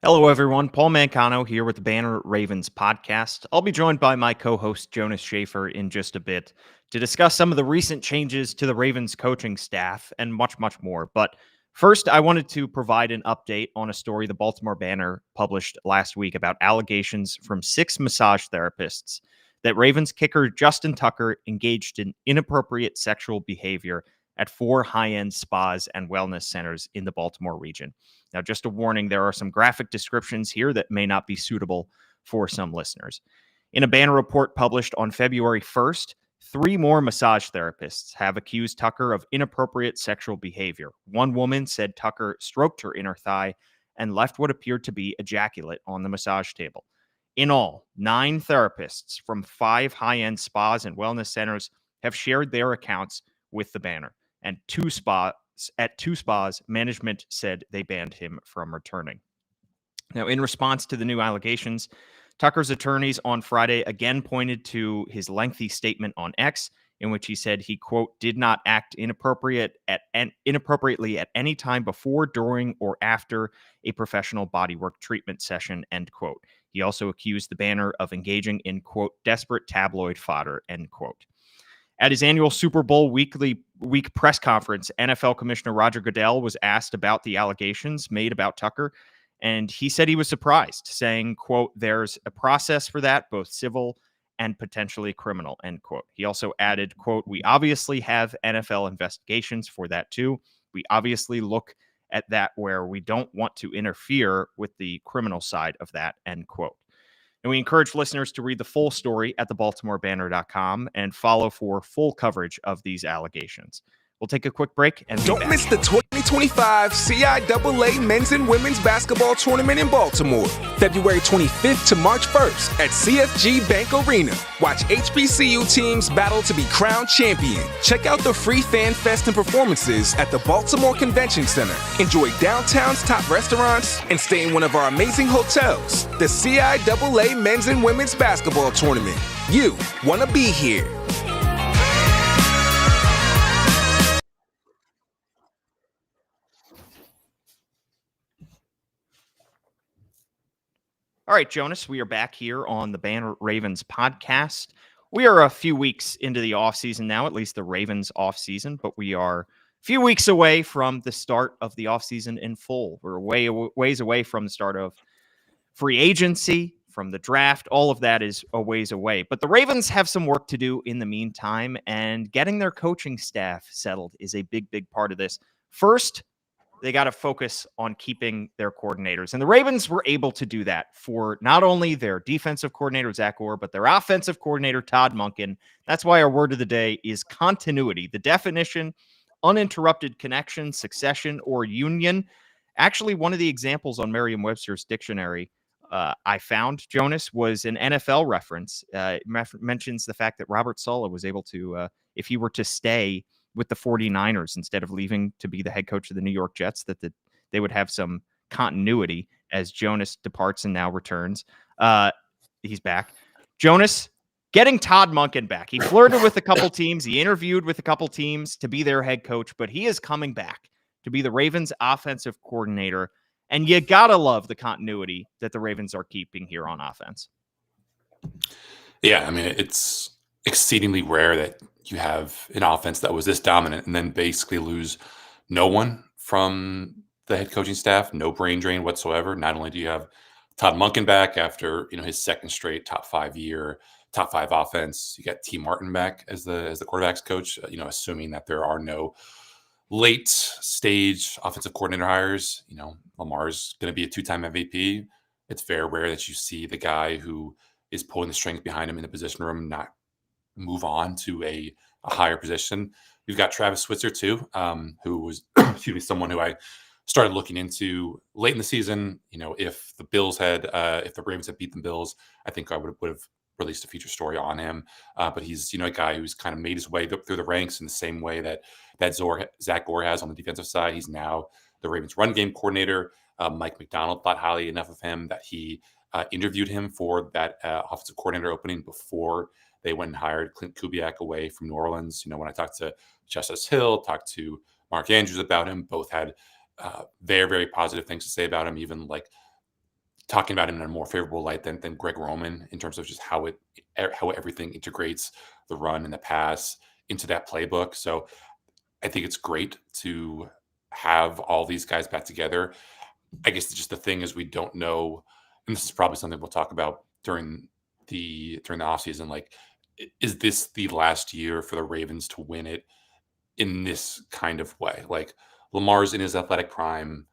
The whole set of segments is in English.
Hello, everyone. Paul Mancano here with the Banner Ravens podcast. I'll be joined by my co-host Jonas Shaffer in just a bit to discuss some of the recent changes to the Ravens coaching staff and much, much more. But first, I wanted to provide an update on a story the Baltimore Banner published last week about allegations from 6 massage therapists that Ravens kicker Justin Tucker engaged in inappropriate sexual behavior at 4 high-end spas and wellness centers in the Baltimore region. Now, just a warning, there are some graphic descriptions here that may not be suitable for some listeners. In a Banner report published on February 1st, 3 more massage therapists have accused Tucker of inappropriate sexual behavior. One woman said Tucker stroked her inner thigh and left what appeared to be ejaculate on the massage table. In all, 9 therapists from 5 high-end spas and wellness centers have shared their accounts with the Banner, and 2 spas, management said they banned him from returning. Now, in response to the new allegations, Tucker's attorneys on Friday again pointed to his lengthy statement on X, in which he said he, quote, did not act inappropriately at any time before, during, or after a professional bodywork treatment session, end quote. He also accused the Banner of engaging in, quote, desperate tabloid fodder, end quote. At his annual Super Bowl week press conference, NFL Commissioner Roger Goodell was asked about the allegations made about Tucker, and he said he was surprised, saying, quote, there's a process for that, both civil and potentially criminal, end quote. He also added, quote, we obviously have NFL investigations for that too. We obviously look at that where we don't want to interfere with the criminal side of that, end quote. And we encourage listeners to read the full story at thebaltimorebanner.com and follow for full coverage of these allegations. We'll take a quick break and don't miss the 2025 CIAA Men's and Women's Basketball Tournament in Baltimore, February 25th to March 1st at CFG Bank Arena. Watch HBCU teams battle to be crowned champion. Check out the free fan fest and performances at the Baltimore Convention Center. Enjoy downtown's top restaurants and stay in one of our amazing hotels. The CIAA Men's and Women's Basketball Tournament. You want to be here. All right, Jonas, we are back here on the Banner Ravens podcast. We are a few weeks into the offseason now, at least the Ravens offseason, but we are a few weeks away from the start of the offseason in full. We're ways away from the start of free agency, from the draft. All of that is a ways away. But the Ravens have some work to do in the meantime, and getting their coaching staff settled is a big, big part of this. First, they got to focus on keeping their coordinators. And the Ravens were able to do that for not only their defensive coordinator, Zach Orr, but their offensive coordinator, Todd Monken. That's why our word of the day is continuity. The definition, uninterrupted connection, succession, or union. Actually, one of the examples on Merriam-Webster's dictionary I found, Jonas, was an NFL reference. It mentions the fact that Robert Saleh was able to, if he were to stay with the 49ers instead of leaving to be the head coach of the New York Jets, that they would have some continuity as Jonas departs and now returns. He's back. Jonas, getting Todd Monken back. He flirted with a couple teams. He interviewed with a couple teams to be their head coach, but he is coming back to be the Ravens offensive coordinator. And you got to love the continuity that the Ravens are keeping here on offense. Yeah, I mean, it's exceedingly rare that you have an offense that was this dominant and then basically lose no one from the head coaching staff, no brain drain whatsoever. Not only do you have Todd Monken back after his second straight top 5 offense, you got T. Martin back as the quarterbacks coach. Assuming that there are no late stage offensive coordinator hires. Lamar's going to be a 2-time MVP. It's very rare that you see the guy who is pulling the strings behind him in the position room not move on to a higher position. We've got Travis Switzer too, who was someone who I started looking into late in the season. If the Ravens had beat the Bills, I think I would have released a feature story on him. But he's a guy who's kind of made his way through the ranks in the same way that Zach Orr has on the defensive side. He's now the Ravens run game coordinator. Mike Macdonald thought highly enough of him that he interviewed him for that offensive coordinator opening before they went and hired Clint Kubiak away from New Orleans. When I talked to Justice Hill, talked to Mark Andrews about him, both had very, very positive things to say about him. Even like talking about him in a more favorable light than Greg Roman in terms of just how everything integrates the run and the pass into that playbook. So I think it's great to have all these guys back together. I guess just the thing is we don't know, and this is probably something we'll talk about during the offseason, like, is this the last year for the Ravens to win it in this kind of way? Like, Lamar's in his athletic prime,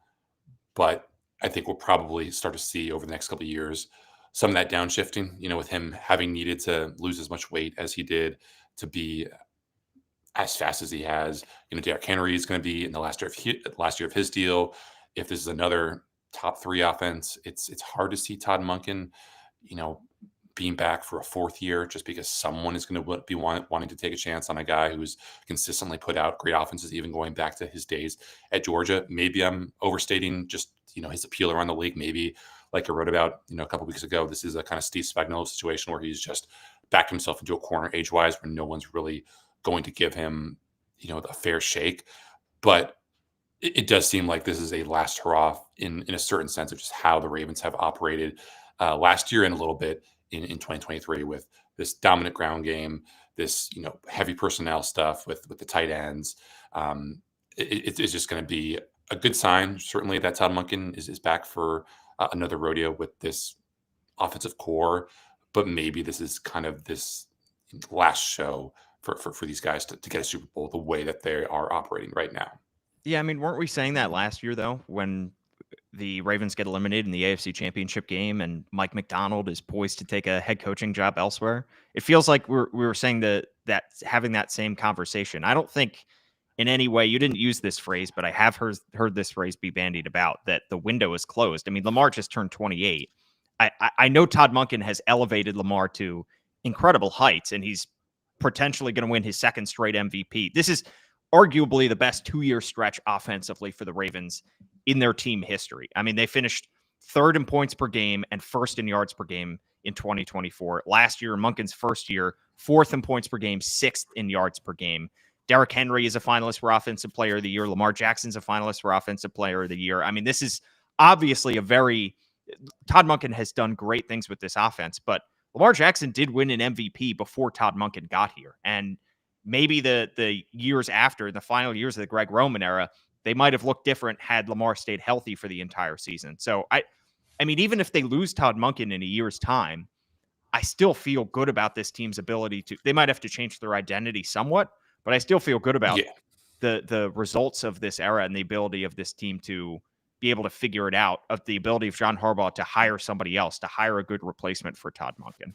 but I think we'll probably start to see over the next couple of years some of that downshifting, with him having needed to lose as much weight as he did to be as fast as he has. Derrick Henry is going to be in the last year of his deal. If this is another top 3 offense, it's hard to see Todd Monken, being back for a 4th year, just because someone is going to be wanting to take a chance on a guy who's consistently put out great offenses, even going back to his days at Georgia. Maybe I'm overstating just, his appeal around the league. Maybe, like I wrote about, a couple weeks ago, this is a kind of Steve Spagnuolo situation where he's just backed himself into a corner age-wise where no one's really going to give him, a fair shake. But it does seem like this is a last hurrah in a certain sense of just how the Ravens have operated last year and a little bit in 2023 with this dominant ground game, this, heavy personnel stuff with the tight ends. It's just going to be a good sign, certainly, that Todd Monken is back for another rodeo with this offensive core. But maybe this is kind of this last show for these guys to get a Super Bowl the way that they are operating right now. Yeah, I mean, weren't we saying that last year, though, when the Ravens get eliminated in the AFC Championship game and Mike Macdonald is poised to take a head coaching job elsewhere? It feels like we were saying that having that same conversation. I don't think in any way, you didn't use this phrase, but I have heard this phrase be bandied about, that the window is closed. I mean, Lamar just turned 28. I know Todd Monken has elevated Lamar to incredible heights, and he's potentially going to win his 2nd straight MVP. This is arguably the best 2-year stretch offensively for the Ravens in their team history. I mean, they finished 3rd in points per game and 1st in yards per game in 2024. Last year, Monken's first year, 4th in points per game, 6th in yards per game. Derrick Henry is a finalist for Offensive Player of the Year. Lamar Jackson's a finalist for Offensive Player of the Year. I mean, this is obviously Todd Monken has done great things with this offense, but Lamar Jackson did win an MVP before Todd Monken got here. And maybe the years after, the final years of the Greg Roman era, they might have looked different had Lamar stayed healthy for the entire season. So I mean, even if they lose Todd Monken in a year's time, I still feel good about this team's ability they might have to change their identity somewhat, but I still feel good about the results of this era and the ability of this team to be able to figure it out, of the ability of John Harbaugh to hire somebody else, to hire a good replacement for Todd Monken.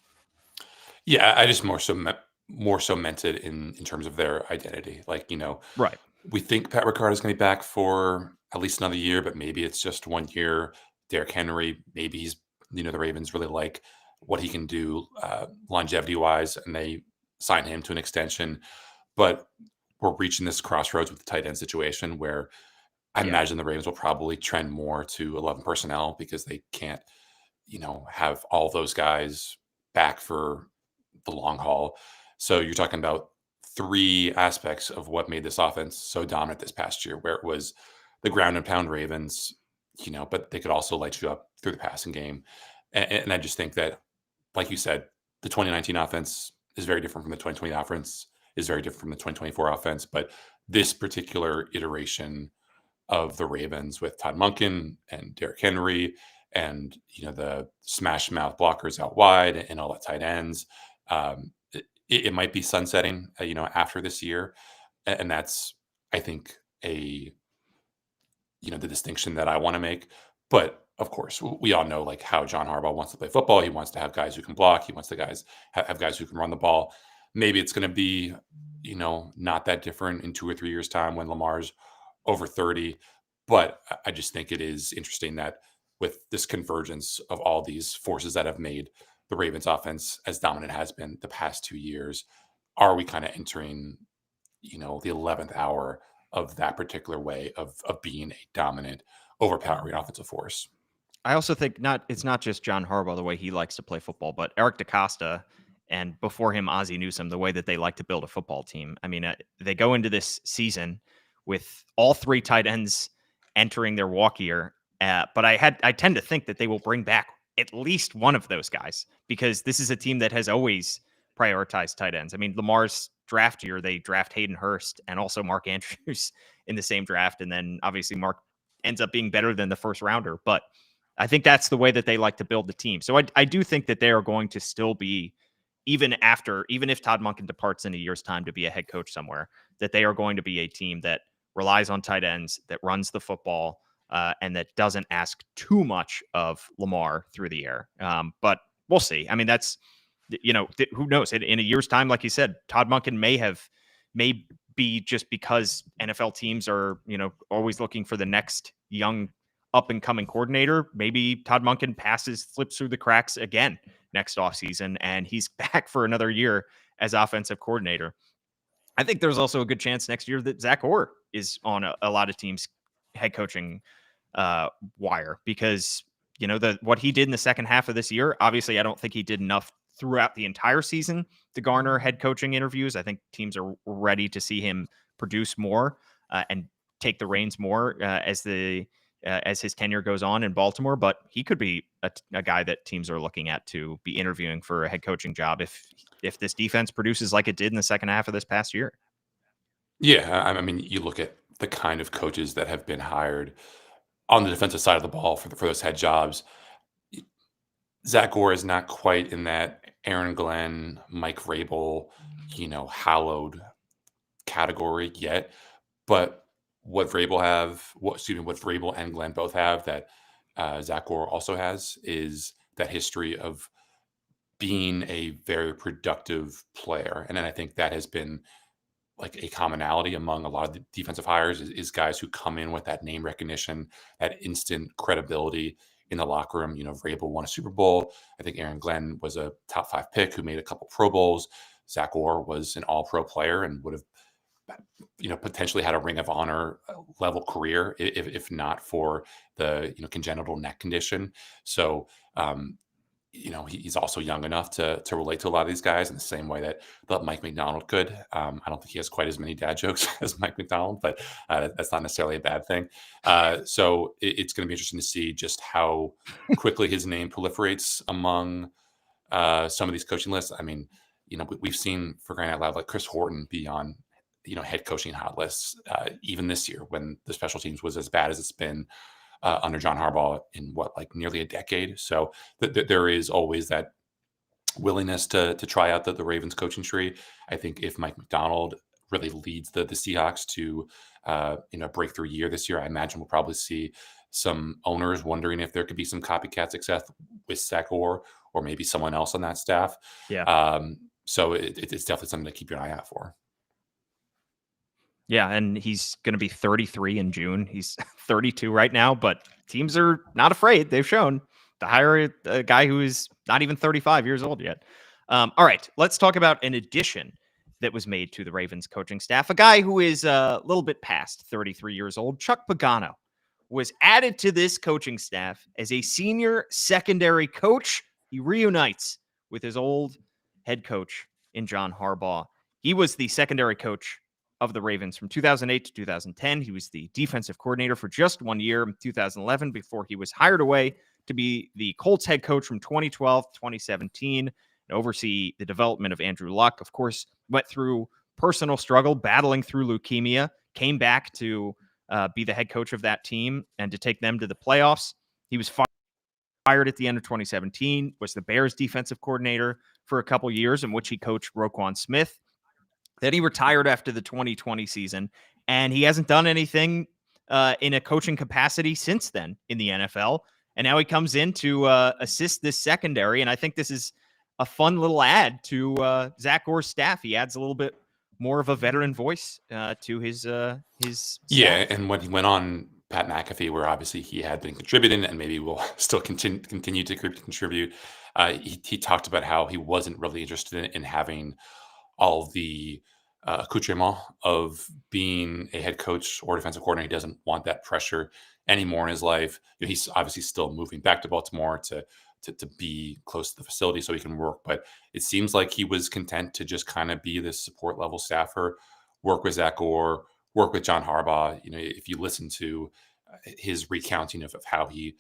Yeah, I just more so meant it in terms of their identity. Like, Right. we think Pat Ricard is going to be back for at least another year, but maybe it's just 1 year. Derrick Henry, maybe he's, the Ravens really like what he can do longevity-wise, and they sign him to an extension. But we're reaching this crossroads with the tight end situation where I imagine the Ravens will probably trend more to 11 personnel because they can't, have all those guys back for the long haul. So you're talking about 3 aspects of what made this offense so dominant this past year, where it was the ground and pound Ravens, but they could also light you up through the passing game. And I just think that, like you said, the 2019 offense is very different from the 2020 offense, is very different from the 2024 offense. But this particular iteration of the Ravens with Todd Monken and Derrick Henry and, the smash mouth blockers out wide and all the tight ends, it might be sunsetting, after this year. And that's, I think, the distinction that I want to make. But of course, we all know like how John Harbaugh wants to play football. He wants to have guys who can block. He wants to have guys who can run the ball. Maybe it's going to be, not that different in 2 or 3 years' time when Lamar's over 30. But I just think it is interesting that with this convergence of all these forces that have made the Ravens offense as dominant has been the past 2 years, are we kind of entering, the 11th hour of that particular way of being a dominant, overpowering offensive force? I also think it's not just John Harbaugh, the way he likes to play football, but Eric DeCosta and before him, Ozzie Newsome, the way that they like to build a football team. I mean, they go into this season with all 3 tight ends entering their walk year. But I tend to think that they will bring back at least one of those guys, because this is a team that has always prioritized tight ends. I mean, Lamar's draft year, they draft Hayden Hurst and also Mark Andrews in the same draft. And then obviously Mark ends up being better than the first rounder. But I think that's the way that they like to build the team. So I do think that they are going to still be, even if Todd Monken departs in a year's time to be a head coach somewhere, that they are going to be a team that relies on tight ends, that runs the football, and that doesn't ask too much of Lamar through the air. But we'll see. I mean, that's, who knows? In a year's time, like you said, Todd Monken may be, just because NFL teams are, always looking for the next young up and coming coordinator. Maybe Todd Monken slips through the cracks again next offseason, and he's back for another year as offensive coordinator. I think there's also a good chance next year that Zach Orr is on a lot of teams' head coaching wire, because what he did in the second half of this year, obviously I don't think he did enough throughout the entire season to garner head coaching interviews. I think teams are ready to see him produce more and take the reins more as his tenure goes on in Baltimore. But he could be a guy that teams are looking at to be interviewing for a head coaching job if this defense produces like it did in the second half of this past year. Yeah, I mean, you look at the kind of coaches that have been hired on the defensive side of the ball for those head jobs. Zach Gore is not quite in that Aaron Glenn, Mike Vrabel, hallowed category yet. But what Vrabel and Glenn both have that Zach Gore also has is that history of being a very productive player. And then I think that has been like a commonality among a lot of the defensive hires is guys who come in with that name recognition, that instant credibility in the locker room. Vrabel won a Super Bowl. I think Aaron Glenn was a top 5 pick who made a couple Pro Bowls. Zach Orr was an all-pro player and would have, potentially had a Ring of Honor level career if not for the, congenital neck condition. So, he's also young enough to relate to a lot of these guys in the same way that Mike Macdonald could. I don't think he has quite as many dad jokes as Mike Macdonald, but that's not necessarily a bad thing. So it's going to be interesting to see just how quickly his name proliferates among some of these coaching lists. I mean, we've seen, for crying out loud, like Chris Horton be on, head coaching hot lists even this year when the special teams was as bad as it's been under John Harbaugh in nearly a decade. So there is always that willingness to try out the Ravens coaching tree. I think if Mike Macdonald really leads the Seahawks to breakthrough year this year, I imagine we'll probably see some owners wondering if there could be some copycat success with Zach Orr or maybe someone else on that staff. Yeah. So it's definitely something to keep your eye out for. Yeah, and he's going to be 33 in June. He's 32 right now, but teams are not afraid. They've shown to hire a guy who is not even 35 years old yet. All right, let's talk about an addition that was made to the Ravens coaching staff. A guy who is a little bit past 33 years old, Chuck Pagano, was added to this coaching staff as a senior secondary coach. He reunites with his old head coach in John Harbaugh. He was the secondary coach of the Ravens from 2008 to 2010. He was the defensive coordinator for just 1 year in 2011 before he was hired away to be the Colts head coach from 2012 to 2017 and oversee the development of Andrew Luck. Of course, went through personal struggle, battling through leukemia, came back to be the head coach of that team and to take them to the playoffs. He was fired at the end of 2017, was the Bears defensive coordinator for a couple years in which he coached Roquan Smith. Then he retired after the 2020 season, and he hasn't done anything in a coaching capacity since then in the NFL. And now he comes in to assist this secondary, and I think this is a fun little add to Zach Orr's staff. He adds a little bit more of a veteran voice to his staff. Yeah, and when he went on Pat McAfee, where obviously he had been contributing and maybe will still continue to contribute, he talked about how he wasn't really interested in having all the accoutrement of being a head coach or defensive coordinator. He doesn't want that pressure anymore in his life. He's obviously still moving back to Baltimore to be close to the facility so he can work. But it seems like he was content to just kind of be this support level staffer, work with Zach Orr, work with John Harbaugh. If you listen to his recounting of how he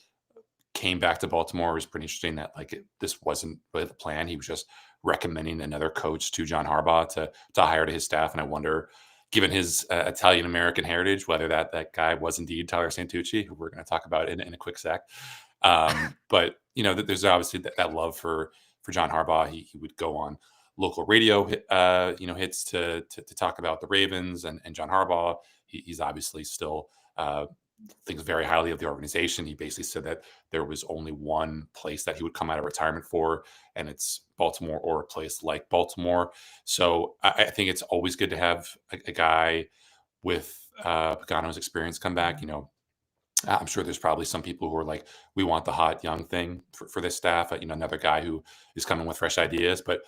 came back to Baltimore. It was pretty interesting that this wasn't really the plan. He was just recommending another coach to John Harbaugh to hire to his staff. And I wonder, given his Italian American heritage, whether that guy was indeed Tyler Santucci, who we're going to talk about in a quick sec. But there's obviously that love for John Harbaugh. He would go on local radio, hits to talk about the Ravens and John Harbaugh. He's obviously still thinks very highly of the organization. He basically said that there was only one place that he would come out of retirement for, and it's Baltimore or a place like Baltimore. So I think it's always good to have a guy with Pagano's experience come back. I'm sure there's probably some people who are like, we want the hot young thing for this staff. Another guy who is coming with fresh ideas. But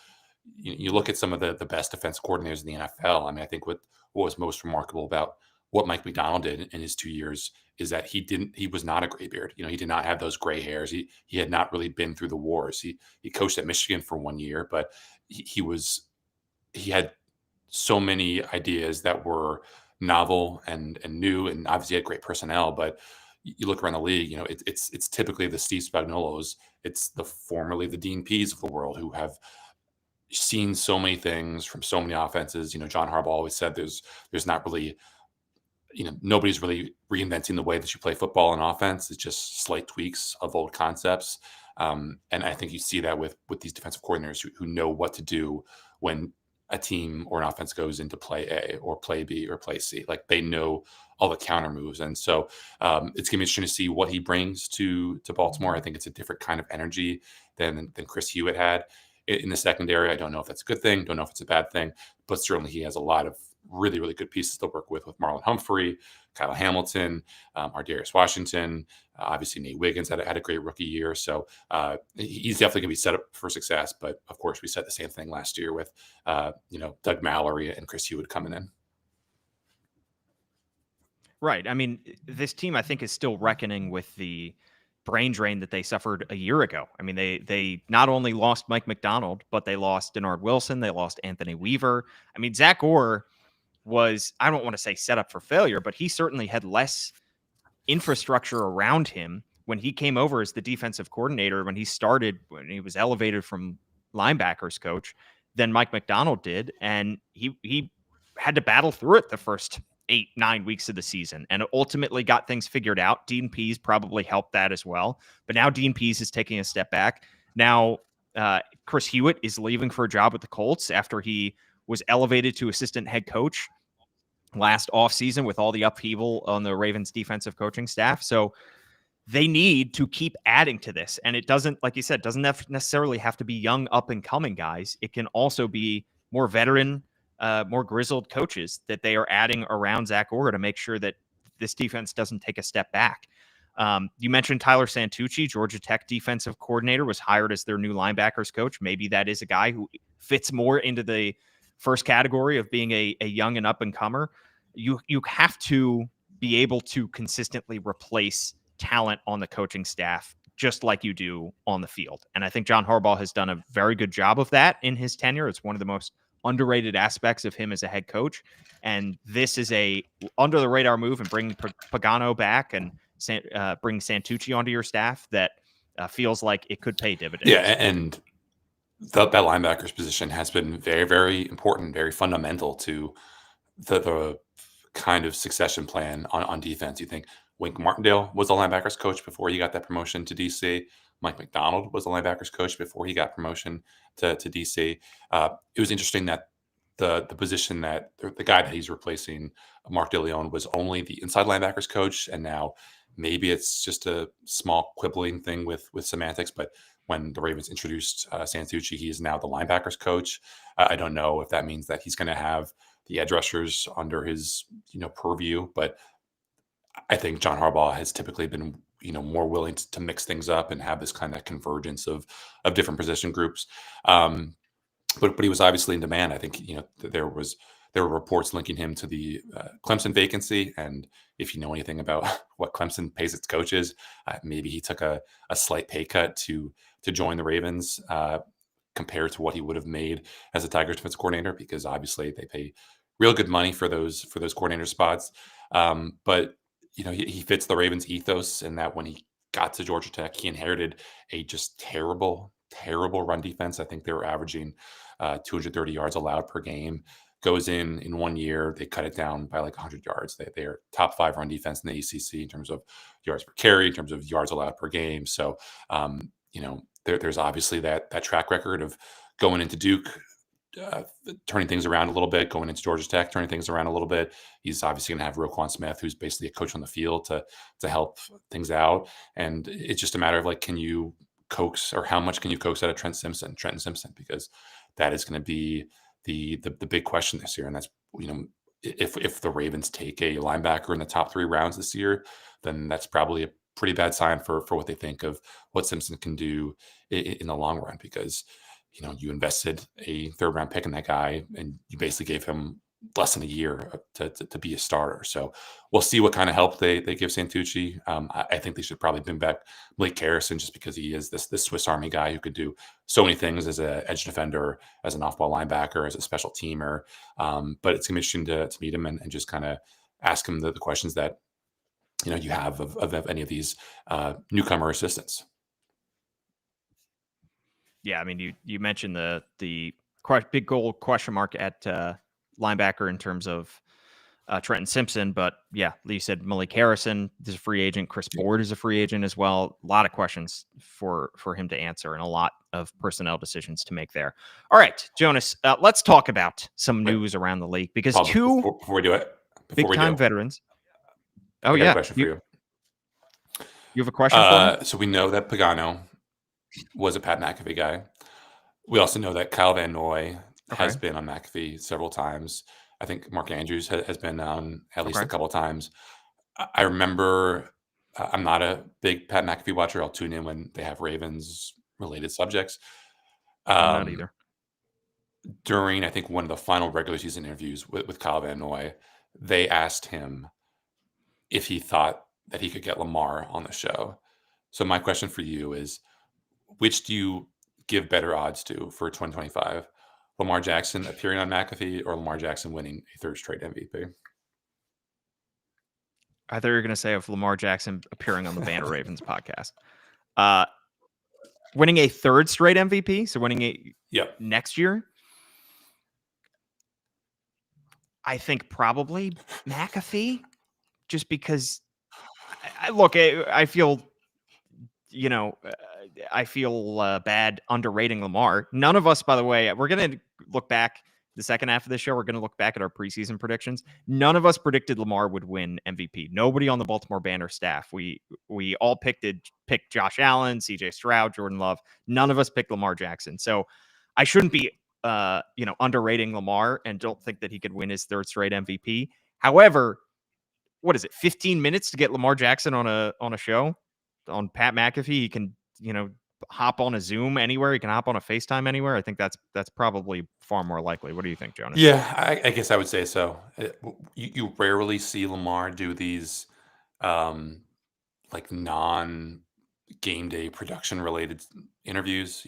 you look at some of the best defense coordinators in the NFL. I mean, I think what was most remarkable about what Mike Macdonald did in his 2 years is that he was not a graybeard. He did not have those gray hairs. He had not really been through the wars. He coached at Michigan for 1 year, but he had so many ideas that were novel and new, and obviously had great personnel. But you look around the league, it's typically the Steve Spagnuolos, it's formerly the Dean Pease of the world who have seen so many things from so many offenses. John Harbaugh always said there's not really, nobody's really reinventing the way that you play football and offense. It's just slight tweaks of old concepts. And I think you see that with these defensive coordinators who know what to do when a team or an offense goes into play A or play B or play C. Like, they know all the counter moves. And so it's going to be interesting to see what he brings to Baltimore. I think it's a different kind of energy than Chris Hewitt had in the secondary. I don't know if that's a good thing. Don't know if it's a bad thing, but certainly he has a lot of really, really good pieces to work with Marlon Humphrey, Kyle Hamilton, Ardarius Washington, obviously Nate Wiggins had a great rookie year. So he's definitely going to be set up for success. But of course, we said the same thing last year with, Doug Mallory and Chris Hewitt coming in. Right. I mean, this team, I think, is still reckoning with the brain drain that they suffered a year ago. I mean, they not only lost Mike Macdonald, but they lost Denard Wilson. They lost Anthony Weaver. I mean, Zach Orr was, I don't want to say set up for failure, but he certainly had less infrastructure around him when he came over as the defensive coordinator, when he was elevated from linebackers coach, than Mike Macdonald did. And he had to battle through it the first 8-9 weeks of the season and ultimately got things figured out. Dean Pease probably helped that as well. But now Dean Pease is taking a step back. Now Chris Hewitt is leaving for a job with the Colts after he was elevated to assistant head coach last offseason with all the upheaval on the Ravens defensive coaching staff. So they need to keep adding to this. And it doesn't, like you said, doesn't necessarily have to be young up and coming guys. It can also be more veteran, more grizzled coaches that they are adding around Zach Orr to make sure that this defense doesn't take a step back. You mentioned Tyler Santucci, Georgia Tech defensive coordinator, was hired as their new linebackers coach. Maybe that is a guy who fits more into the first category of being a young and up and comer. You have to be able to consistently replace talent on the coaching staff, just like you do on the field. And I think John Harbaugh has done a very good job of that in his tenure. It's one of the most underrated aspects of him as a head coach. And this is a under the radar move, and bring Pagano back and bring Santucci onto your staff that feels like it could pay dividends. Yeah. And that linebackers position has been very, very important, very fundamental to the kind of succession plan on defense. You think Wink Martindale was a linebackers coach before he got that promotion to DC. Mike Macdonald was a linebackers coach before he got promotion to DC. It was interesting that the position that the guy that he's replacing, Mark DeLeon, was only the inside linebackers coach. And now maybe it's just a small quibbling thing with semantics, but when the Ravens introduced Santucci, he is now the linebackers coach. I don't know if that means that he's going to have the edge rushers under his purview, but I think John Harbaugh has typically been more willing to mix things up and have this kind of convergence of different position groups. But he was obviously in demand. I think there were reports linking him to the Clemson vacancy, and if you know anything about what Clemson pays its coaches, maybe he took a slight pay cut to join the Ravens compared to what he would have made as a Tigers defense coordinator, because obviously they pay real good money for those coordinator spots. But he fits the Ravens ethos in that when he got to Georgia Tech. He inherited a just terrible run defense. I think they were averaging 230 yards allowed per game. Goes in 1 year, they cut it down by like 100 yards. They are top 5 run defense in the ACC in terms of yards per carry, in terms of yards allowed per game. So, there's obviously that track record of going into Duke, turning things around a little bit, going into Georgia Tech, turning things around a little bit. He's obviously going to have Roquan Smith, who's basically a coach on the field to help things out. And it's just a matter of like, can you coax, or how much can you coax out of Trenton Simpson, because that is going to be the big question this year. And that's, if the Ravens take a linebacker in the top 3 rounds this year, then that's probably a pretty bad sign for what they think of what Simpson can do in the long run, because you invested a 3rd round pick in that guy, and you basically gave him less than a year to be a starter. So we'll see what kind of help they give Santucci. I think they should probably bring back Malik Harrison, just because he is this Swiss Army guy who could do so many things as an edge defender, as an off-ball linebacker, as a special teamer. But it's going to be interesting to meet him and just kind of ask him the questions that you have of any of these newcomer assistants. Yeah, I mean, you mentioned the big goal question mark at linebacker in terms of Trenton Simpson, but yeah, you said Malik Harrison is a free agent. Chris Board is a free agent as well. A lot of questions for him to answer, and a lot of personnel decisions to make there. All right, Jonas, let's talk about some news around the league, because before we do it, big-time veterans. Oh, I got yeah. a question for you. You have a question for me? So we know that Pagano was a Pat McAfee guy. We also know that Kyle Van Noy has been on McAfee several times. I think Mark Andrews has been on at least a couple of times. I remember, I'm not a big Pat McAfee watcher. I'll tune in when they have Ravens-related subjects. I'm not either. During, I think, one of the final regular season interviews with Kyle Van Noy, they asked him if he thought that he could get Lamar on the show. So my question for you is, which do you give better odds to for 2025? Lamar Jackson appearing on McAfee, or Lamar Jackson winning a 3rd straight MVP? I thought you were going to say of Lamar Jackson appearing on the Banner Ravens podcast. Winning a 3rd straight MVP, so winning next year. I think probably McAfee, just because I feel, I feel bad underrating Lamar. None of us, by the way, we're going to look back the second half of the show. We're going to look back at our preseason predictions. None of us predicted Lamar would win MVP. Nobody on the Baltimore Banner staff. We all picked Josh Allen, CJ Stroud, Jordan Love. None of us picked Lamar Jackson. So I shouldn't be, underrating Lamar, and don't think that he could win his 3rd straight MVP. However, what is it? 15 minutes to get Lamar Jackson on a show on Pat McAfee. He can, hop on a Zoom anywhere. He can hop on a FaceTime anywhere. I think that's probably far more likely. What do you think, Jonas? Yeah, I guess I would say so. You rarely see Lamar do these like non-game day production related interviews.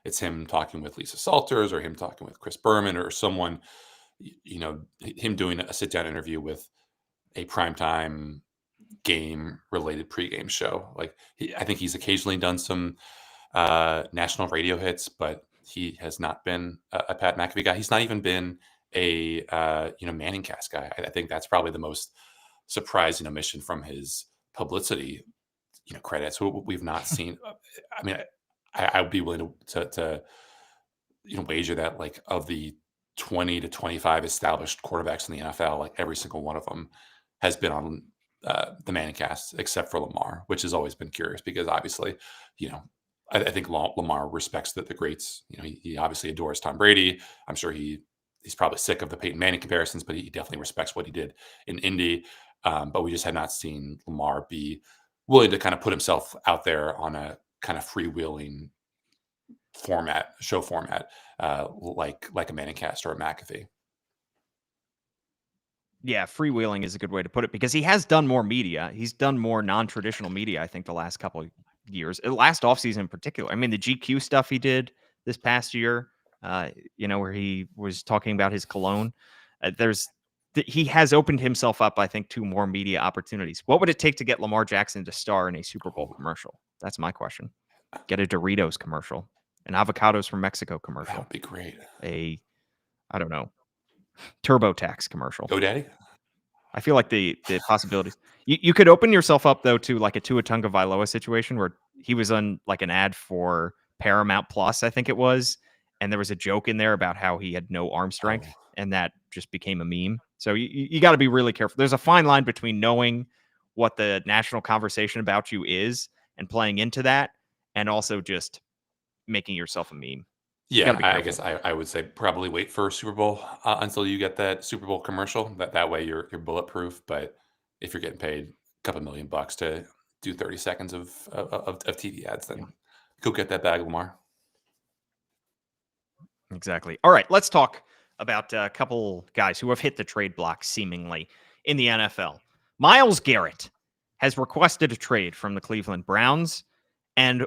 It's him talking with Lisa Salters, or him talking with Chris Berman, or someone, him doing a sit-down interview with a primetime game related pregame show. Like, I think he's occasionally done some national radio hits, but he has not been a Pat McAfee guy. He's not even been a Manning cast guy. I think that's probably the most surprising omission from his publicity credits. We've not seen. I mean, I would be willing to wager that, like, of the 20 to 25 established quarterbacks in the NFL, like, every single one of them has been on the Manning cast, except for Lamar, which has always been curious, because obviously, I think Lamar respects the greats. He obviously adores Tom Brady. I'm sure he's probably sick of the Peyton Manning comparisons, but he definitely respects what he did in Indy. But we just have not seen Lamar be willing to kind of put himself out there on a kind of freewheeling show format, like a Manning cast or a McAfee. Yeah, freewheeling is a good way to put it, because he has done more media. He's done more non-traditional media, I think, the last couple of years, last offseason in particular. I mean, the GQ stuff he did this past year, where he was talking about his cologne. There's he has opened himself up, I think, to more media opportunities. What would it take to get Lamar Jackson to star in a Super Bowl commercial? That's my question. Get a Doritos commercial, an avocados from Mexico commercial. That would be great. I don't know, TurboTax commercial. GoDaddy? I feel like the possibilities. You could open yourself up though to like a Tua Tagovailoa situation where he was on like an ad for Paramount Plus, I think it was, and there was a joke in there about how he had no arm strength, and that just became a meme. So you got to be really careful. There's a fine line between knowing what the national conversation about you is and playing into that, and also just making yourself a meme. Yeah, I guess I would say probably wait for Super Bowl until you get that Super Bowl commercial. That way you're bulletproof. But if you're getting paid a couple $1 million to do 30 seconds of TV ads, then go get that bag, Lamar. Exactly. All right, let's talk about a couple guys who have hit the trade block seemingly in the NFL. Myles Garrett has requested a trade from the Cleveland Browns, and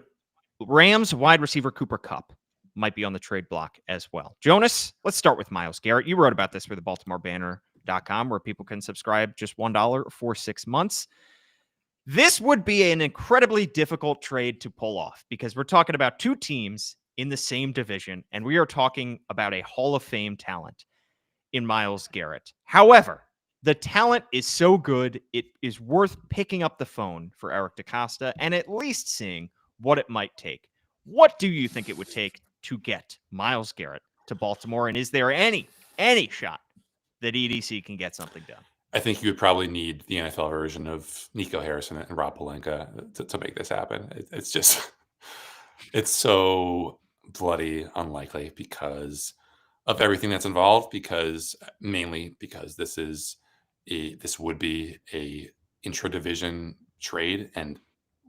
Rams wide receiver Cooper Kupp might be on the trade block as well. Jonas, let's start with Myles Garrett. You wrote about this for the BaltimoreBanner.com, where people can subscribe just $1 for 6 months. This would be an incredibly difficult trade to pull off because we're talking about two teams in the same division, and we are talking about a Hall of Fame talent in Myles Garrett. However, the talent is so good, it is worth picking up the phone for Eric DeCosta and at least seeing what it might take. What do you think it would take to get Myles Garrett to Baltimore, and is there any shot that EDC can get something done? I think you would probably need the NFL version of Nico Harrison and Rob Pelinka to make this happen. It's just, it's so bloody unlikely because of everything that's involved. Mainly because this would be a intra-division trade, and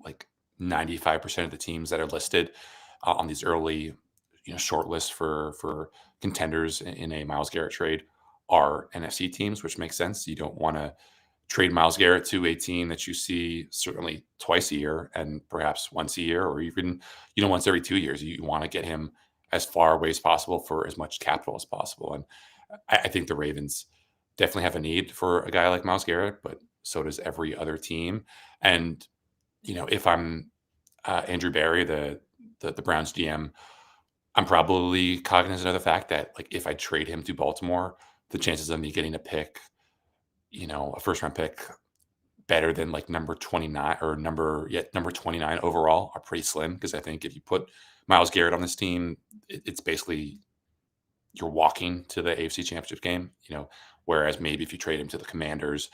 like 95% of the teams that are listed on these early, short lists for contenders in a Myles Garrett trade are NFC teams, which makes sense. You don't want to trade Myles Garrett to a team that you see certainly twice a year and perhaps once a year, or even, once every 2 years. You want to get him as far away as possible for as much capital as possible. And I think the Ravens definitely have a need for a guy like Myles Garrett, but so does every other team. And, if I'm Andrew Berry, the Browns GM, I'm probably cognizant of the fact that, like, if I trade him to Baltimore, the chances of me getting a pick, a first round pick better than like number 29 or number 29 overall are pretty slim. Because I think if you put Myles Garrett on this team, it's basically you're walking to the AFC Championship game, whereas maybe if you trade him to the Commanders,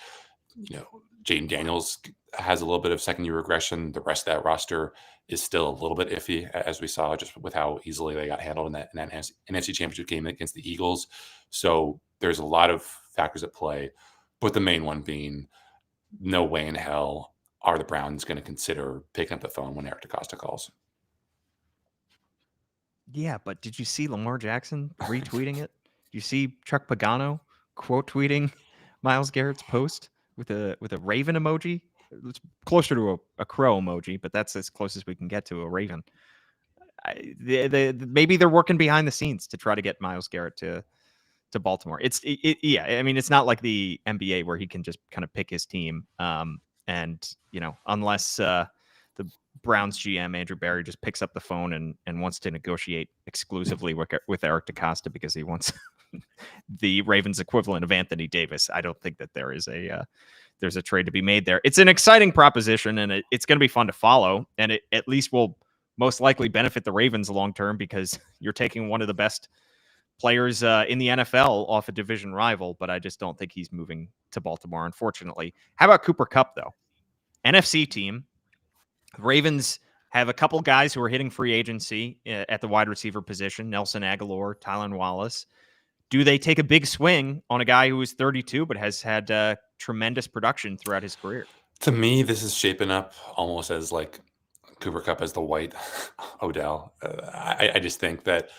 Jaden Daniels has a little bit of second year regression. The rest of that roster is still a little bit iffy, as we saw just with how easily they got handled in that NFC Championship game against the Eagles. So there's a lot of factors at play, but the main one being no way in hell are the Browns going to consider picking up the phone when Eric DeCosta calls. Yeah, but did you see Lamar Jackson retweeting it? Did you see Chuck Pagano quote tweeting Myles Garrett's post with a raven emoji? It's closer to a crow emoji, but that's as close as we can get to a raven. Maybe they're working behind the scenes to try to get Myles Garrett to Baltimore. Yeah. I mean, it's not like the NBA where he can just kind of pick his team. And unless the Browns GM Andrew Berry just picks up the phone and wants to negotiate exclusively with Eric DeCosta because he wants the Ravens equivalent of Anthony Davis. I don't think that there's a trade to be made there. It's an exciting proposition, and it's going to be fun to follow, and it at least will most likely benefit the Ravens long term because you're taking one of the best players in the NFL off a division rival, but I just don't think he's moving to Baltimore, unfortunately. How about Cooper Kupp, though? NFC team. Ravens have a couple guys who are hitting free agency at the wide receiver position, Nelson Aguilar, Tylan Wallace. Do they take a big swing on a guy who is 32 but has had tremendous production throughout his career? To me, this is shaping up almost as like Cooper Kupp as the white Odell. I just think that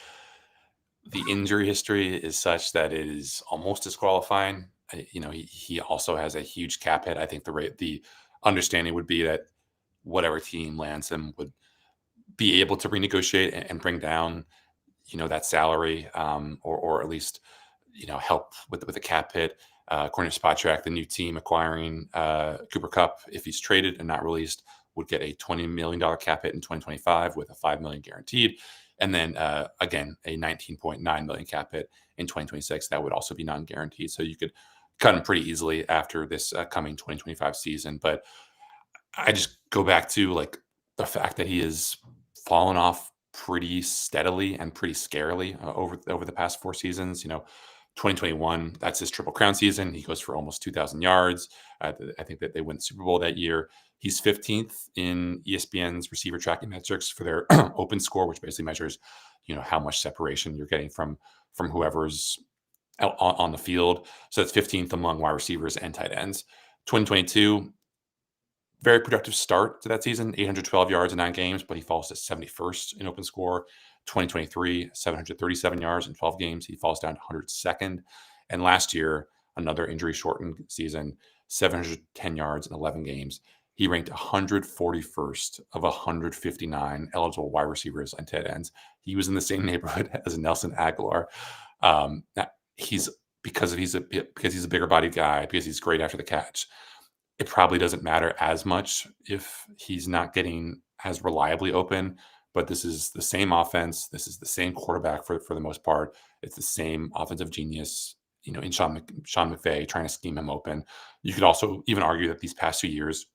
the injury history is such that it is almost disqualifying. He also has a huge cap hit. I think the understanding would be that whatever team lands him would be able to renegotiate and bring down, that salary, or at least, help with the cap hit. According to Spot Track, the new team acquiring Cooper Kupp, if he's traded and not released, would get a $20 million cap hit in 2025 with a $5 million guaranteed. And then again, a $19.9 million cap hit in 2026. That would also be non-guaranteed. So you could cut him pretty easily after this coming 2025 season. But I just go back to like the fact that he has fallen off pretty steadily and pretty scarily over the past 4 seasons. 2021, that's his Triple Crown season. He goes for almost 2,000 yards. I think that they win the Super Bowl that year. He's 15th in ESPN's receiver tracking metrics for their open score, which basically measures, how much separation you're getting from whoever's out on the field. So that's 15th among wide receivers and tight ends. 2022, very productive start to that season, 812 yards in 9 games, but he falls to 71st in open score. 2023, 737 yards in 12 games. He falls down to 102nd. And last year, another injury-shortened season, 710 yards in 11 games. He ranked 141st of 159 eligible wide receivers and tight ends. He was in the same neighborhood as Nelson Aguilar. He's a bigger body guy, because he's great after the catch. It probably doesn't matter as much if he's not getting as reliably open, but this is the same offense. This is the same quarterback for the most part. It's the same offensive genius, in Sean McVay trying to scheme him open. You could also even argue that these past 2 years,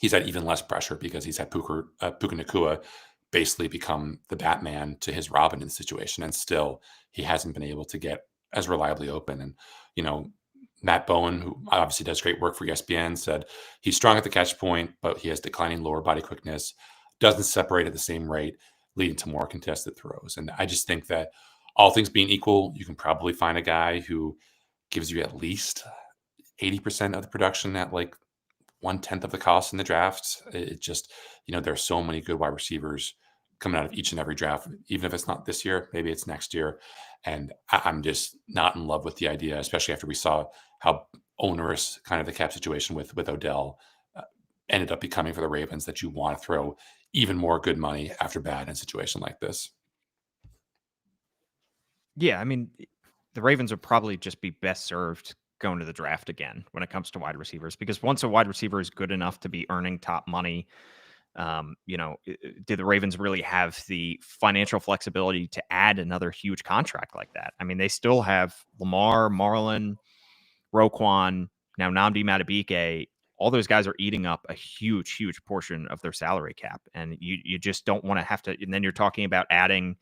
he's had even less pressure because he's had Puka Nacua basically become the Batman to his Robin in the situation. And still, he hasn't been able to get as reliably open. And, Matt Bowen, who obviously does great work for ESPN, said he's strong at the catch point, but he has declining lower body quickness, doesn't separate at the same rate, leading to more contested throws. And I just think that all things being equal, you can probably find a guy who gives you at least 80% of the production at like 1/10 of the cost in the draft. It just, there's so many good wide receivers coming out of each and every draft, even if it's not this year, maybe it's next year. And I'm just not in love with the idea, especially after we saw how onerous kind of the cap situation with Odell ended up becoming for the Ravens, that you want to throw even more good money after bad in a situation like this. Yeah, I mean, the Ravens would probably just be best served going to the draft again when it comes to wide receivers, because once a wide receiver is good enough to be earning top money, do the Ravens really have the financial flexibility to add another huge contract like that? I mean, they still have Lamar, Marlon, Roquan, now Nnamdi Madubuike. All those guys are eating up a huge, huge portion of their salary cap. And you just don't want to have to. And then you're talking about adding,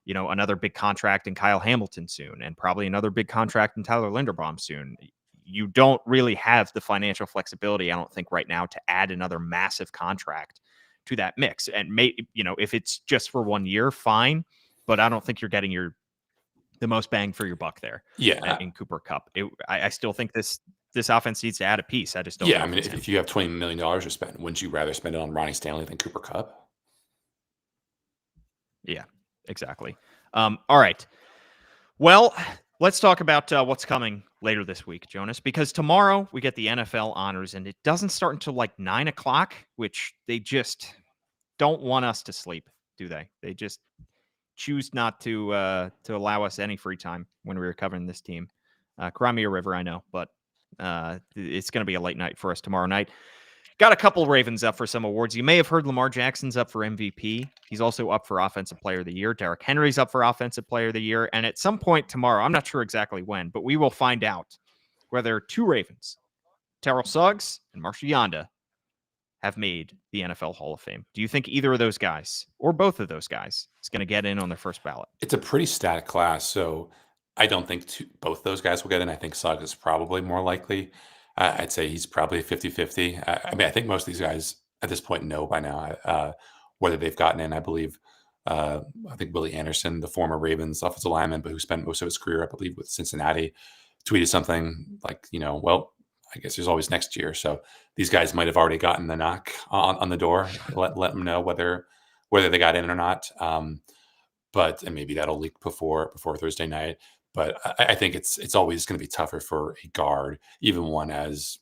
another big contract in Kyle Hamilton soon, and probably another big contract in Tyler Linderbaum soon. You don't really have the financial flexibility, I don't think, right now to add another massive contract to that mix. And if it's just for 1 year, fine. But I don't think you're getting the most bang for your buck there. Yeah, in Cooper Kupp. I still think this offense needs to add a piece. I just don't. Yeah, I mean, if you have $20 million to spend, wouldn't you rather spend it on Ronnie Stanley than Cooper Kupp? Yeah, exactly. All right. Well, let's talk about what's coming later this week, Jonas, because tomorrow we get the NFL honors, and it doesn't start until like 9:00, which they just don't want us to sleep, do they? They just choose not to allow us any free time when we were covering this team. Crimea River, I know, but it's going to be a late night for us tomorrow night. Got a couple Ravens up for some awards. You may have heard Lamar Jackson's up for MVP. He's also up for Offensive Player of the Year. Derrick Henry's up for Offensive Player of the Year. And at some point tomorrow, I'm not sure exactly when, but we will find out whether two Ravens, Terrell Suggs and Marshall Yanda, have made the NFL Hall of Fame. Do you think either of those guys, or both of those guys, is going to get in on their first ballot? It's a pretty static class, so I don't think both those guys will get in. I think Suggs is probably more likely. I'd say he's probably 50-50. I mean, I think most of these guys at this point know by now whether they've gotten in. I believe, I think Willie Anderson, the former Ravens offensive lineman, but who spent most of his career, I believe, with Cincinnati, tweeted something like, well, I guess there's always next year. So these guys might have already gotten the knock on the door. Let them know whether they got in or not. And maybe that'll leak before Thursday night. But I think it's always going to be tougher for a guard, even one as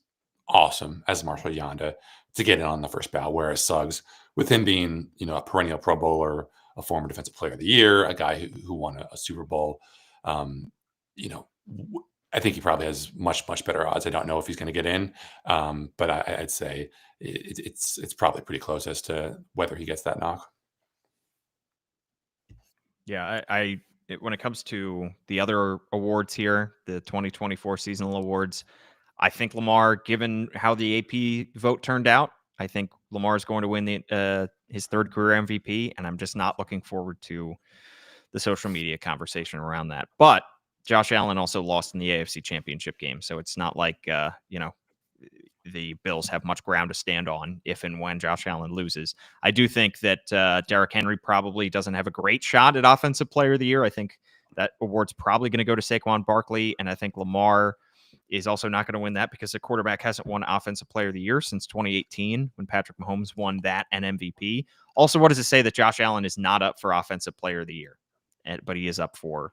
awesome as Marshall Yanda, to get in on the first ballot. Whereas Suggs, with him being a perennial Pro Bowler, a former Defensive Player of the Year, a guy who won a Super Bowl, I think he probably has much better odds. I don't know if he's going to get in, but I'd say it's probably pretty close as to whether he gets that knock. Yeah, when it comes to the other awards here, the 2024 seasonal awards, I think Lamar, given how the AP vote turned out, I think Lamar is going to win his third career MVP, and I'm just not looking forward to the social media conversation around that. But Josh Allen also lost in the AFC Championship game, so it's not like the Bills have much ground to stand on if and when Josh Allen loses. I do think that Derrick Henry probably doesn't have a great shot at Offensive Player of the Year. I think that award's probably going to go to Saquon Barkley, and I think Lamar is also not going to win that because the quarterback hasn't won Offensive Player of the Year since 2018 when Patrick Mahomes won that and MVP. Also, what does it say that Josh Allen is not up for Offensive Player of the Year, but he is up for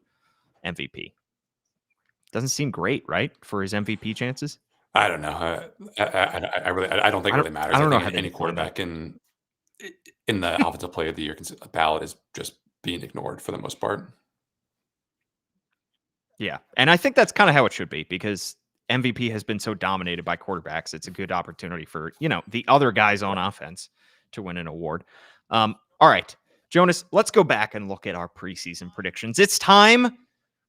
MVP? Doesn't seem great, right, for his MVP chances? I don't know. I don't think it really matters. I don't know think how any quarterback in the Offensive Player of the Year ballot is just being ignored for the most part. Yeah, and I think that's kind of how it should be because MVP has been so dominated by quarterbacks. It's a good opportunity for the other guys on offense to win an award. All right, Jonas, let's go back and look at our preseason predictions. It's time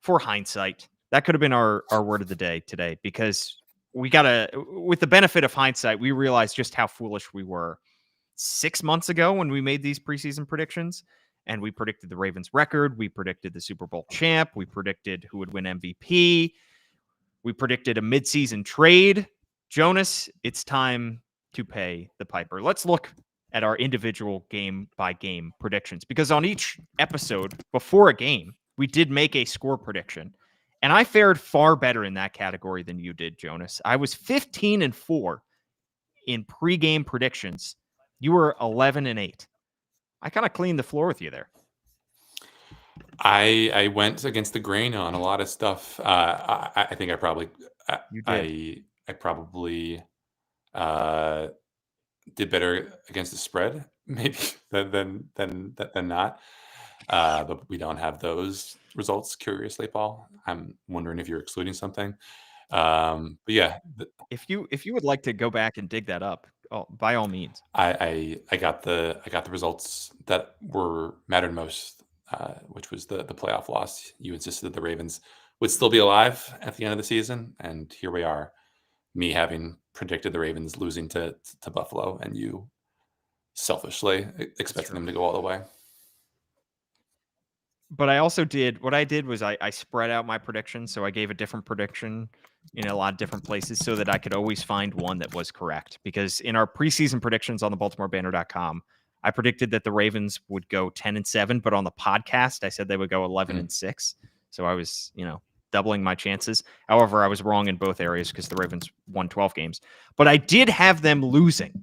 for hindsight. That could have been our word of the day today because we with the benefit of hindsight, we realized just how foolish we were 6 months ago when we made these preseason predictions. And we predicted the Ravens record. We predicted the Super Bowl champ. We predicted who would win MVP. We predicted a midseason trade. Jonas, it's time to pay the piper. Let's look at our individual game-by-game predictions because on each episode before a game, we did make a score prediction. And I fared far better in that category than you did, Jonas. I was 15-4 in pregame predictions. You were 11-8. I kind of cleaned the floor with you there. I went against the grain on a lot of stuff. I think I probably You did. I probably did better against the spread maybe than not. But we don't have those results. Curiously, Paul, I'm wondering if you're excluding something. But yeah, if you would like to go back and dig that up, by all means. I got the results that mattered most, which was the playoff loss. You insisted that the Ravens would still be alive at the end of the season, and here we are. Me having predicted the Ravens losing to Buffalo, and you selfishly expecting them to go all the way. But I also what I did was I spread out my predictions, so I gave a different prediction in a lot of different places so that I could always find one that was correct. Because in our preseason predictions on the BaltimoreBanner.com, I predicted that the Ravens would go 10-7, but on the podcast, I said they would go 11-6. So I was, doubling my chances. However, I was wrong in both areas because the Ravens won 12 games. But I did have them losing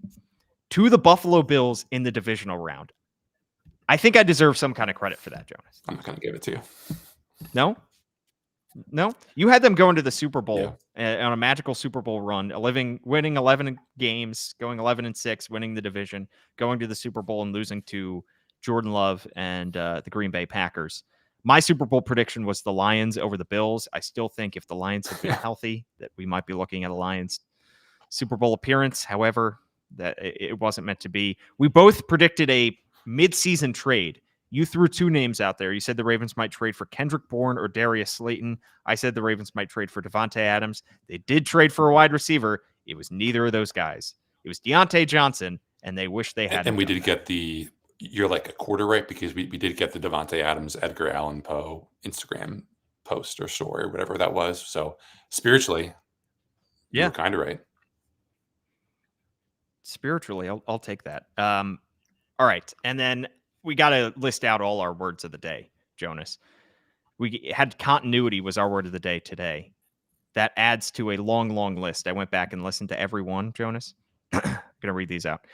to the Buffalo Bills in the divisional round. I think I deserve some kind of credit for that, Jonas. I'm not going to give it to you. No? You had them going to the Super Bowl on a magical Super Bowl run, winning 11 games, going 11-6, winning the division, going to the Super Bowl and losing to Jordan Love and the Green Bay Packers. My Super Bowl prediction was the Lions over the Bills. I still think if the Lions had been healthy, that we might be looking at a Lions Super Bowl appearance. However, that it wasn't meant to be. We both predicted a mid-season trade. You threw two names out there. You said the Ravens might trade for Kendrick Bourne or Darius Slayton. I said the Ravens might trade for Devontae Adams. They did trade for a wide receiver. It was neither of those guys. It was Deontay Johnson, and they wish they had. And we did get you're like a quarter right because we did get the Devontae Adams, Edgar Allan Poe Instagram post or story or whatever that was. So spiritually, you're kind of right. Spiritually, I'll take that. All right, and then we got to list out all our words of the day, Jonas. We had continuity was our word of the day today. That adds to a long, long list. I went back and listened to every one, Jonas. I'm going to read these out.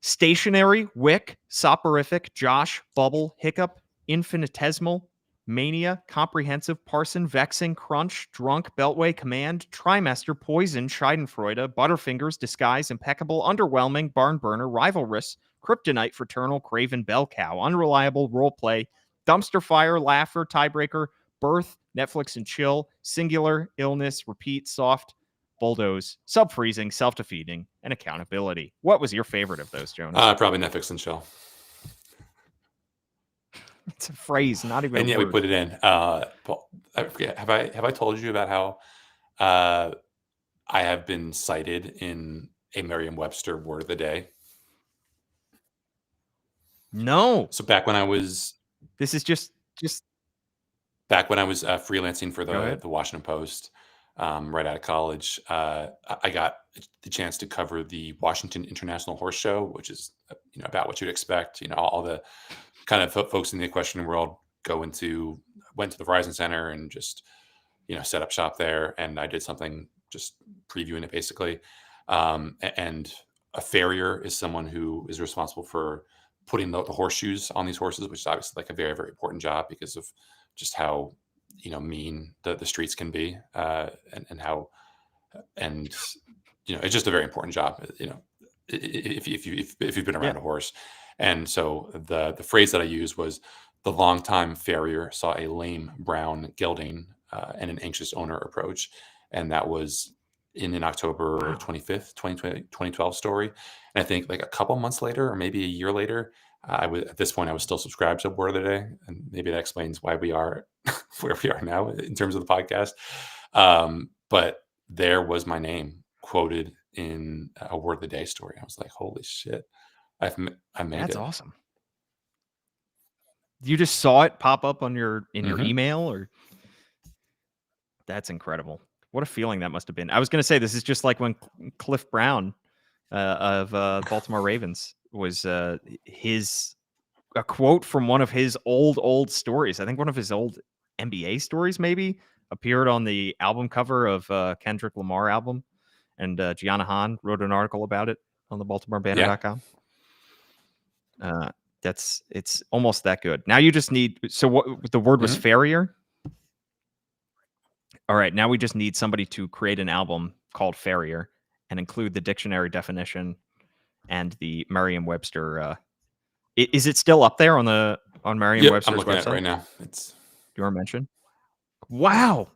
Stationary, Wick, Soporific, Josh, Bubble, Hiccup, Infinitesimal, Mania, Comprehensive, Parson, Vexing, Crunch, Drunk, Beltway, Command, Trimester, Poison, Schadenfreude, Butterfingers, Disguise, Impeccable, Underwhelming, Barn Burner, Rivalrous, Kryptonite, Fraternal, Craven, Bell Cow, Unreliable, Roleplay, Dumpster Fire, Laugher, Tiebreaker, Birth, Netflix and chill, singular, illness, repeat, soft, bulldoze, sub-freezing, self-defeating, and accountability. What was your favorite of those, Jonas? Probably Netflix and chill. It's a phrase, not even And a yeah, word. we put it in. But I forget. Have I told you about how I have been cited in a Merriam-Webster word of the day? No. So back when I was This is just freelancing for Go ahead. the Washington Post, right out of college, I got the chance to cover the Washington International Horse Show, which is about what you'd expect. All the kind of folks in the equestrian world went to the Verizon Center and just set up shop there, and I did something just previewing it basically. And a farrier is someone who is responsible for putting the horseshoes on these horses, which is obviously like a very, very important job because of just how mean the streets can be, and how it's just a very important job. If you've been around a horse. And so the phrase that I used was, the longtime farrier saw a lame brown gelding and an anxious owner approach. And that was in an October 25th, 2012 story. And I think like a couple months later, or maybe a year later, at this point, I was still subscribed to Word of the Day. And maybe that explains why we are where we are now in terms of the podcast. But there was my name quoted in a Word of the Day story. I was like, holy shit, I made it. That's awesome. You just saw it pop up on your email, or that's incredible. What a feeling that must have been. I was going to say, this is just like when Cliff Brown of Baltimore Ravens was a quote from one of his old stories. I think one of his old NBA stories maybe appeared on the album cover of Kendrick Lamar album. And Gianna Han wrote an article about it on the BaltimoreBanner.com. It's almost that good. Now you just need, so what the word was farrier. All right. Now we just need somebody to create an album called Farrier and include the dictionary definition and the Merriam-Webster. Is it still up there on Merriam-Webster's I'm looking website? at it right now. Do you want to mention? Wow.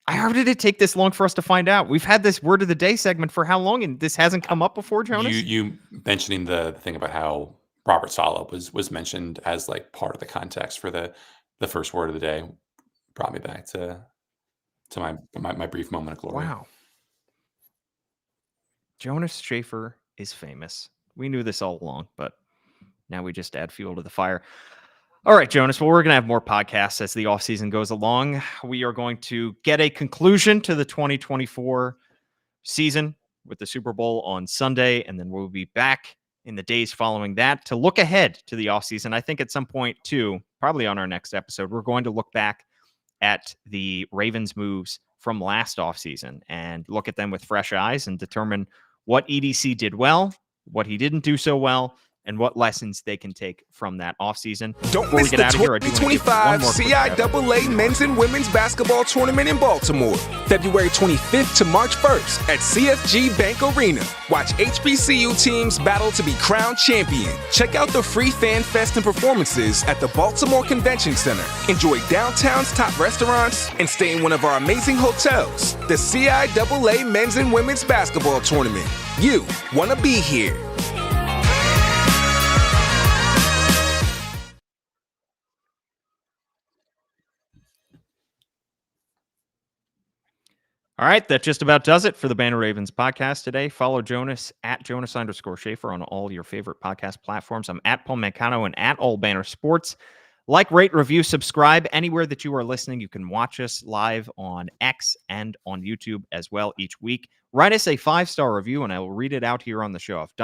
How did it take this long for us to find out? We've had this Word of the Day segment for how long, and this hasn't come up before, Jonas? You mentioning the thing about how Robert Saleh was mentioned as like part of the context for the first Word of the Day brought me back to my brief moment of glory. Wow. Jonas Shaffer is famous. We knew this all along, but now we just add fuel to the fire. All right, Jonas. Well, we're going to have more podcasts as the offseason goes along. We are going to get a conclusion to the 2024 season with the Super Bowl on Sunday, and then we'll be back in the days following that to look ahead to the offseason. I think at some point, too, probably on our next episode, we're going to look back at the Ravens' moves from last offseason and look at them with fresh eyes and determine what EDC did well, what he didn't do so well, and what lessons they can take from that offseason. Don't miss the 2025 CIAA Men's and Women's Basketball Tournament in Baltimore, February 25th to March 1st at CFG Bank Arena. Watch HBCU teams battle to be crowned champion. Check out the free fan fest and performances at the Baltimore Convention Center. Enjoy downtown's top restaurants and stay in one of our amazing hotels. The CIAA Men's and Women's Basketball Tournament. You want to be here. All right, that just about does it for the Banner Ravens podcast today. Follow Jonas at Jonas_Shaffer on all your favorite podcast platforms. I'm at Paul Mancano and at All Banner Sports. Like, rate, review, subscribe anywhere that you are listening. You can watch us live on X and on YouTube as well each week. Write us a 5-star review, and I will read it out here on the show. I've done